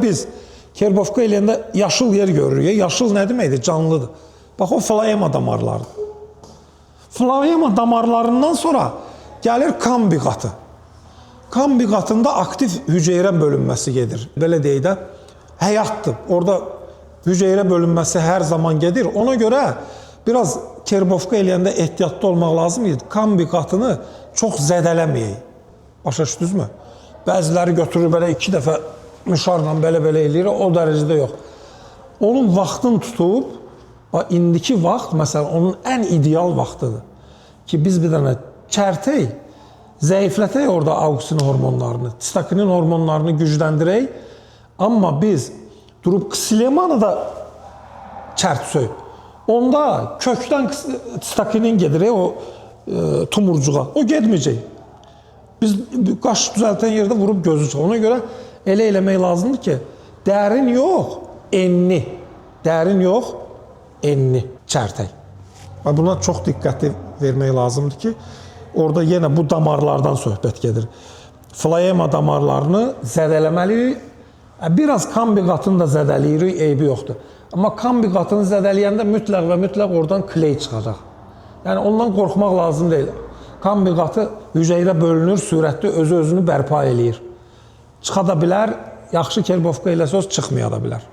biz kerbovka eləyəndə yaşıl yer görürük. Yaşıl nə deməkdir? Canlıdır. Bax, o floema damarlarıdır. Floema damarlarından sonra gəlir kambi qatı. Kambi qatında aktiv hüceyrə bölünməsi gedir. Belə deyək də, həyatdır. Orada hüceyrə bölünməsi hər zaman gedir. Ona görə biraz kerbovka eləyəndə ehtiyatlı olmaq lazımdır. Kambi qatını çox zədələməyək. Başa düşdünüzmü? Bəziləri götürür belə 2 dəfə mişarla belə eləyir, o dərəcədə yox. Onun vaxtını tutub, indiki vaxt, məsələn, onun ən ideal vaxtıdır ki, biz bir dənə çərtək, zəiflətək orada auksinin hormonlarını, stakinin hormonlarını gücləndirək, amma biz durub ksilemanı da çərtsək. Onda kökdən stakinin gedir, o tumurcuğa, o getməyəcək. Biz qaş düzəltən yerdə vurub gözü çıxır. Ona görə elə eləmək lazımdır ki, dərin yox, enli. Dərin yox, enli çərtək. Buna çox diqqətli vermək lazımdır ki, orada yenə bu damarlardan söhbət gedir. Floema damarlarını zədələməliyik. Biraz kambi qatını da zədələyirik, eybi yoxdur. Amma kambi qatını zədələyəndə mütləq və mütləq oradan kley çıxacaq. Yəni ondan qorxmaq lazım deyil. Kambi qatı hüceyrə bölünür, sürətli özü-özünü bərpa eləyir. Çıxa da bilər, yaxşı kerbovka eləsəz çıxmaya da bilər.